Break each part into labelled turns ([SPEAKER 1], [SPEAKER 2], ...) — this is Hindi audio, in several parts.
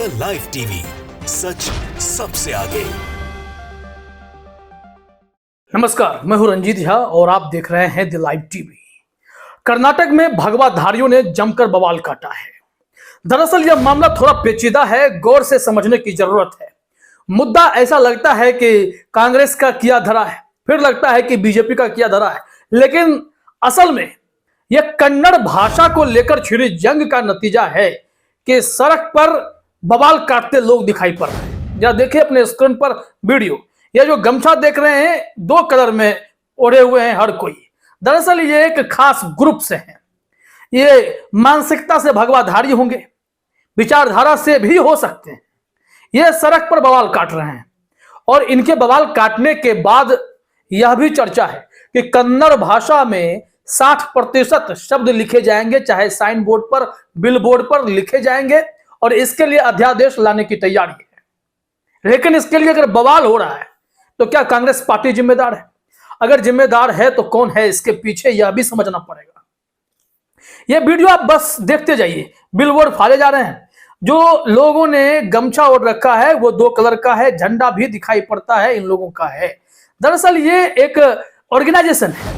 [SPEAKER 1] द लाइव टीवी, सच सबसे आगे।
[SPEAKER 2] नमस्कार, मैं हूं रंजीत झा और आप देख रहे हैं द लाइव टीवी। कर्नाटक में भगवाधारियों ने जमकर बवाल काटा है। दरअसल यह मामला थोड़ा पेचीदा है, गौर से समझने की जरूरत है। मुद्दा ऐसा लगता है कि कांग्रेस का किया धरा है, फिर लगता है कि बीजेपी का किया धरा है, लेकिन असल में यह कन्नड़ भाषा को लेकर छिड़ी जंग का नतीजा है कि सड़क पर बवाल काटते लोग दिखाई पड़ रहे हैं। जरा देखिए अपने स्क्रीन पर वीडियो। ये जो गमछा देख रहे हैं, दो कलर में ओढ़े हुए हैं हर कोई। दरअसल ये एक खास ग्रुप से हैं। ये मानसिकता से भगवाधारी होंगे, विचारधारा से भी हो सकते हैं। ये सड़क पर बवाल काट रहे हैं और इनके बवाल काटने के बाद यह भी चर्चा है कि कन्नड़ भाषा में 60% शब्द लिखे जाएंगे, चाहे साइन बोर्ड पर, बिल बोर्ड पर लिखे जाएंगे, और इसके लिए अध्यादेश लाने की तैयारी है। लेकिन इसके लिए अगर बवाल हो रहा है तो क्या कांग्रेस पार्टी जिम्मेदार है? अगर जिम्मेदार है तो कौन है इसके पीछे, यह भी समझना पड़ेगा। यह वीडियो आप बस देखते जाइए। बिलबोर्ड फाड़े जा रहे हैं। जो लोगों ने गमछा ओढ़ रखा है वो 2 कलर का है, झंडा भी दिखाई पड़ता है इन लोगों का है। दरअसल ये एक ऑर्गेनाइजेशन है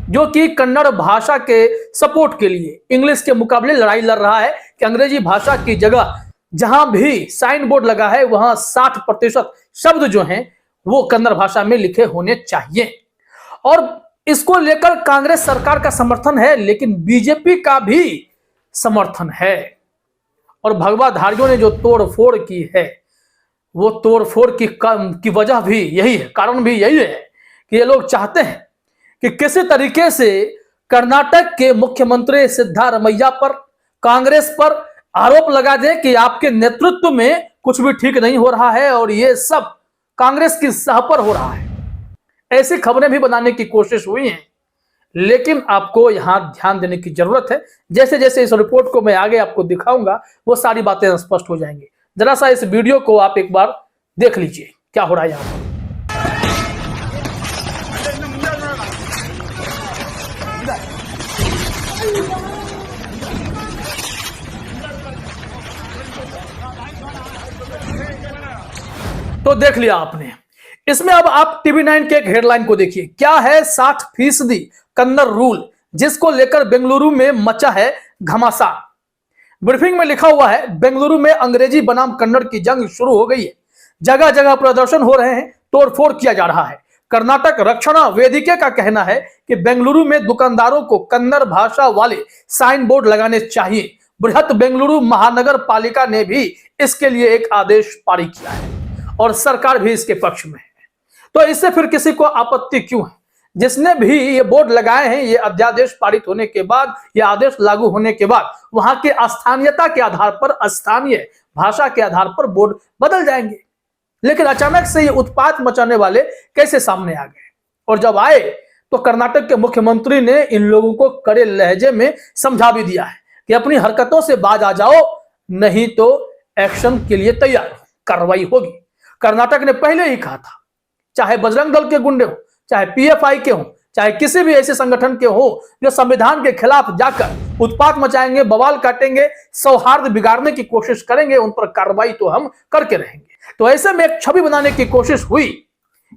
[SPEAKER 2] जो कि कन्नड़ भाषा के सपोर्ट के लिए इंग्लिश के मुकाबले लड़ाई लड़ रहा है कि अंग्रेजी भाषा की जगह जहां भी साइन बोर्ड लगा है वहां 60% शब्द जो हैं वो कन्नड़ भाषा में लिखे होने चाहिए। और इसको लेकर कांग्रेस सरकार का समर्थन है, लेकिन बीजेपी का भी समर्थन है। और भगवाधारियों ने जो तोड़फोड़ की है वो तोड़फोड़ की वजह भी यही है, कारण भी यही है कि ये लोग चाहते हैं कि किसी तरीके से कर्नाटक के मुख्यमंत्री सिद्धारमैया पर, कांग्रेस पर आरोप लगा दे कि आपके नेतृत्व में कुछ भी ठीक नहीं हो रहा है और ये सब कांग्रेस की सह पर हो रहा है। ऐसी खबरें भी बनाने की कोशिश हुई हैं, लेकिन आपको यहां ध्यान देने की जरूरत है। जैसे जैसे इस रिपोर्ट को मैं आगे आपको दिखाऊंगा वो सारी बातें स्पष्ट हो जाएंगी। जरा सा इस वीडियो को आप एक बार देख लीजिए क्या हो रहा है यहां पर। तो देख लिया आपने। इसमें अब आप TV9 के एक हेडलाइन को देखिए। क्या है 60% कन्नड़ रूल, जिसको लेकर बेंगलुरु में मचा है घमासान। ब्रीफिंग में लिखा हुआ है, बेंगलुरु में अंग्रेजी बनाम कन्नड़ की जंग शुरू हो गई है। जगह जगह प्रदर्शन हो रहे हैं, तोड़फोड़ किया जा रहा है। कर्नाटक रक्षणा वेदिके का कहना है कि बेंगलुरु में दुकानदारों को कन्नड़ भाषा वाले साइन बोर्ड लगाने चाहिए। बृहत बेंगलुरु महानगर पालिका ने भी इसके लिए एक आदेश पारित किया है और सरकार भी इसके पक्ष में है। तो इससे फिर किसी को आपत्ति क्यों है? जिसने भी ये बोर्ड लगाए हैं, ये अध्यादेश पारित होने के बाद, ये आदेश लागू होने के बाद वहां के स्थानीयता के आधार पर, स्थानीय भाषा के आधार पर बोर्ड बदल जाएंगे। लेकिन अचानक से ये उत्पात मचाने वाले कैसे सामने आ गए? और जब आए तो कर्नाटक के मुख्यमंत्री ने इन लोगों को कड़े लहजे में समझा भी दिया है कि अपनी हरकतों से बाज आ जाओ, नहीं तो एक्शन के लिए तैयार हो, कार्रवाई होगी। कर्नाटक ने पहले ही कहा था, चाहे बजरंग दल के गुंडे हो, चाहे PFI के हो, चाहे किसी भी ऐसे संगठन के हो जो संविधान के खिलाफ जाकर उत्पात मचाएंगे, बवाल काटेंगे, सौहार्द बिगाड़ने की कोशिश करेंगे, उन पर कार्रवाई तो हम करके रहेंगे। तो ऐसे में एक छवि बनाने की कोशिश हुई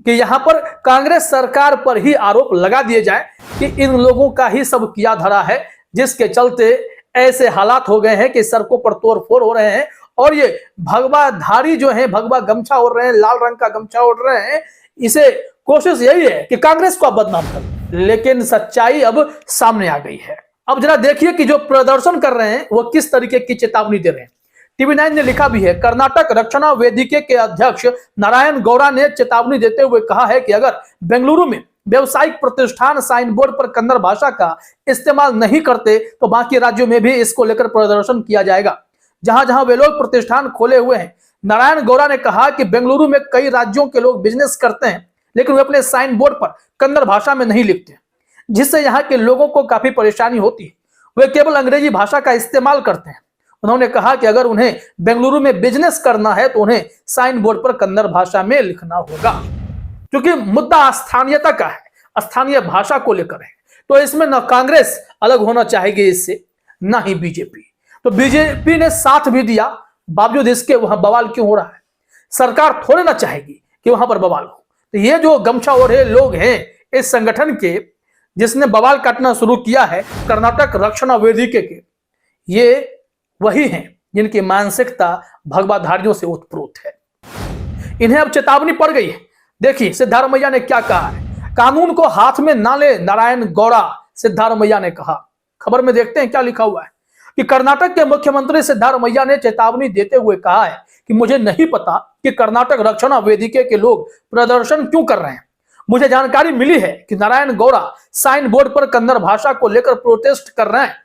[SPEAKER 2] कि यहां पर कांग्रेस सरकार पर ही आरोप लगा दिए जाए कि इन लोगों का ही सब किया धरा है, जिसके चलते ऐसे हालात हो गए हैं कि सड़कों पर तोड़फोड़ हो रहे हैं। और ये भगवाधारी जो है, भगवा गमछा ओढ़ रहे हैं, लाल रंग का गमछा ओढ़ रहे हैं, इसे कोशिश यही है कि कांग्रेस को बदनाम कर। लेकिन सच्चाई अब सामने आ गई है। अब जरा देखिए कि जो प्रदर्शन कर रहे हैं वो किस तरीके की चेतावनी दे रहे हैं। TV9 ने लिखा भी है, कर्नाटक रक्षणा वेदिके के अध्यक्ष नारायण गौड़ा ने चेतावनी देते हुए कहा है कि अगर बेंगलुरु में व्यवसायिक प्रतिष्ठान साइन बोर्ड पर कन्नड़ भाषा का इस्तेमाल नहीं करते तो बाकी राज्यों में भी इसको लेकर प्रदर्शन किया जाएगा, जहां जहां वे लोग प्रतिष्ठान खोले हुए हैं। नारायण गौड़ा ने कहा कि बेंगलुरु में कई राज्यों के लोग बिजनेस करते हैं, लेकिन वे अपने साइन बोर्ड पर कन्नड़ भाषा में नहीं लिखते, जिससे यहाँ के लोगों को काफी परेशानी होती है। वे केवल अंग्रेजी भाषा का इस्तेमाल करते हैं। उन्होंने कहा कि अगर उन्हें बेंगलुरु में बिजनेस करना है तो उन्हें साइन बोर्ड पर कन्नड़ भाषा में लिखना होगा, क्योंकि मुद्दा स्थानीयता का है, स्थानीय भाषा को लेकर है। तो इसमें न कांग्रेस अलग होना चाहेगी इससे, न ही बीजेपी। तो बीजेपी ने साथ भी दिया बावजूद इसके वहां बवाल क्यों हो रहा है? सरकार थोड़े ना चाहेगी कि वहां पर बवाल हो। तो ये जो गमछा ओढ़े लोग हैं इस संगठन के, जिसने बवाल काटना शुरू किया है कर्नाटक रक्षणा वेदिके के, ये वही हैं जिनकी मानसिकता भगवाधारियों से ओतप्रोत है। इन्हें अब चेतावनी पड़ गई है। देखिए सिद्धारमैया ने क्या कहा है। कानून को हाथ में ना ले नारायण गौड़ा, सिद्धारमैया ने कहा। खबर में देखते हैं क्या लिखा हुआ है कि कर्नाटक के मुख्यमंत्री सिद्धारमैया ने चेतावनी देते हुए कहा है कि मुझे नहीं पता कि कर्नाटक रक्षणा वेदिके के लोग प्रदर्शन क्यों कर रहे हैं। मुझे जानकारी मिली है कि नारायण गौड़ा साइन बोर्ड पर कन्नड़ भाषा को लेकर प्रोटेस्ट कर रहे हैं।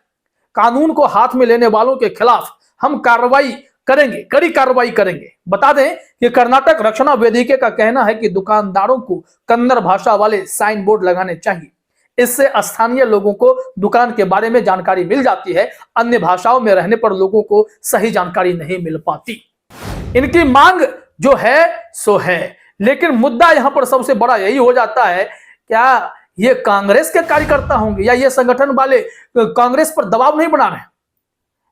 [SPEAKER 2] कानून को हाथ में लेने वालों के खिलाफ हम कार्रवाई करेंगे, कड़ी कार्रवाई करेंगे। बता दें कि कर्नाटक रक्षणा वेदिके का कहना है कि दुकानदारों को कन्नड़ भाषा वाले साइन बोर्ड लगाने चाहिए। इससे स्थानीय लोगों को दुकान के बारे में जानकारी मिल जाती है। अन्य भाषाओं में रहने पर लोगों को सही जानकारी नहीं मिल पाती। इनकी मांग जो है सो है, लेकिन मुद्दा यहां पर सबसे बड़ा यही हो जाता है, क्या ये कांग्रेस के कार्यकर्ता होंगे या ये संगठन वाले कांग्रेस पर दबाव नहीं बना रहे?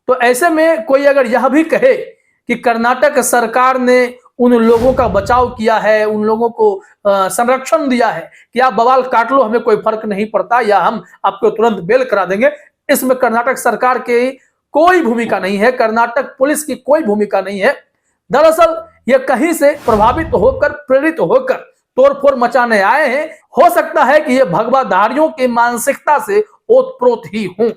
[SPEAKER 2] तो ऐसे में कोई अगर यह भी कहे कि कर्नाटक सरकार ने उन लोगों का बचाव किया है, उन लोगों को संरक्षण दिया है कि आप बवाल काट लो, हमें कोई फर्क नहीं पड़ता, या हम आपको तुरंत बेल करा देंगे, इसमें कर्नाटक सरकार की कोई भूमिका नहीं है, कर्नाटक पुलिस की कोई भूमिका नहीं है। दरअसल ये कहीं से प्रभावित होकर, प्रेरित होकर तोड़फोड़ मचाने आए हैं। हो सकता है कि ये भगवाधारियों की मानसिकता से ओतप्रोत ही हों।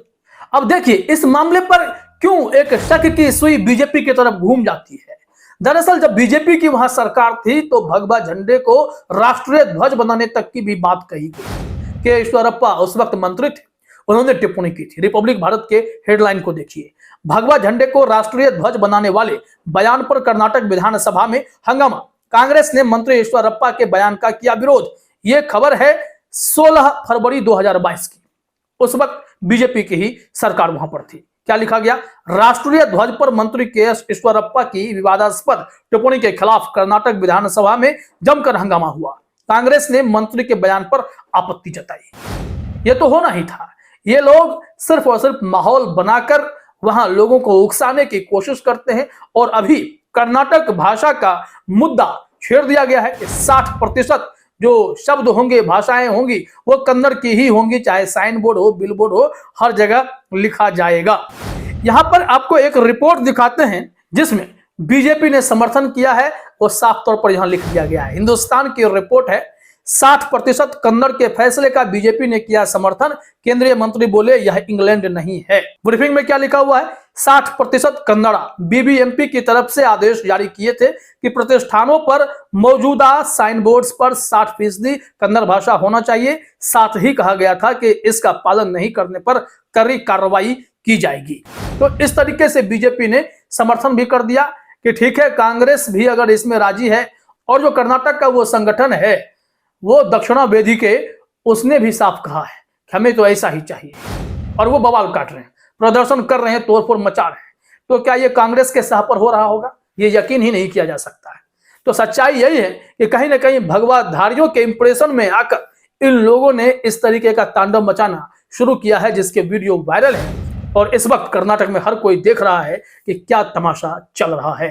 [SPEAKER 2] अब देखिए इस मामले पर क्यों एक शक की सुई बीजेपी की तरफ घूम जाती है। दरअसल जब बीजेपी की वहां सरकार थी तो भगवा झंडे को राष्ट्रीय ध्वज बनाने तक की भी बात कही गई। के ईश्वरप्पा उस वक्त मंत्री थे, उन्होंने टिप्पणी की थी। रिपब्लिक भारत के हेडलाइन को देखिए, भगवा झंडे को राष्ट्रीय ध्वज बनाने वाले बयान पर कर्नाटक विधानसभा में हंगामा, कांग्रेस ने मंत्री ईश्वरप्पा के बयान का किया विरोध। यह खबर है 16 फरवरी 2022 की। उस वक्त बीजेपी की ही सरकार वहां पर थी। क्या लिखा गया? राष्ट्रीय ध्वज पर मंत्री के एस ईश्वरप्पा की विवादास्पद टिप्पणी के खिलाफ कर्नाटक विधानसभा में जमकर हंगामा हुआ। कांग्रेस ने मंत्री के बयान पर आपत्ति जताई। यह तो होना ही था। ये लोग सिर्फ और सिर्फ माहौल बनाकर वहां लोगों को उकसाने की कोशिश करते हैं। और अभी कर्नाटक भाषा का मुद्दा छेड़ दिया गया है कि 60% जो शब्द होंगे, भाषाएं होंगी, वो कन्नड़ की ही होंगी, चाहे साइन बोर्ड हो, बिल बोर्ड हो, हर जगह लिखा जाएगा। यहां पर आपको एक रिपोर्ट दिखाते हैं जिसमें बीजेपी ने समर्थन किया है, वो साफ तौर पर यहां लिख दिया गया है। हिंदुस्तान की रिपोर्ट है, 60% कन्नड़ के फैसले का बीजेपी ने किया समर्थन, केंद्रीय मंत्री बोले यह इंग्लैंड नहीं है। ब्रीफिंग में क्या लिखा हुआ है? 60% कन्नड़ा। बीबीएमपी की तरफ से आदेश जारी किए थे कि प्रतिष्ठानों पर मौजूदा साइन बोर्ड्स पर 60% कन्नड़ भाषा होना चाहिए। साथ ही कहा गया था कि इसका पालन नहीं करने पर कड़ी कार्रवाई की जाएगी। तो इस तरीके से बीजेपी ने समर्थन भी कर दिया कि ठीक है, कांग्रेस भी अगर इसमें राजी है। और जो कर्नाटक का वो संगठन है, वो दक्षिणा वेदिके, उसने भी साफ कहा है कि हमें तो ऐसा ही चाहिए। और वो बवाल काट रहे हैं, प्रदर्शन कर रहे हैं, तोड़फोड़ मचा रहे हैं। तो क्या ये कांग्रेस के सह पर हो रहा होगा? ये यकीन ही नहीं किया जा सकता है। तो सच्चाई यही है कि कहीं ना कहीं भगवाधारियों के इंप्रेशन में आकर इन लोगों ने इस तरीके का तांडव मचाना शुरू किया है, जिसके वीडियो वायरल है। और इस वक्त कर्नाटक में हर कोई देख रहा है कि क्या तमाशा चल रहा है।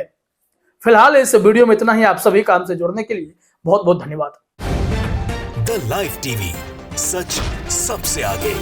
[SPEAKER 2] फिलहाल इस वीडियो में इतना ही। आप सभी का हमसे जुड़ने के लिए बहुत बहुत धन्यवाद।
[SPEAKER 1] द लाइव टीवी, सच सबसे आगे।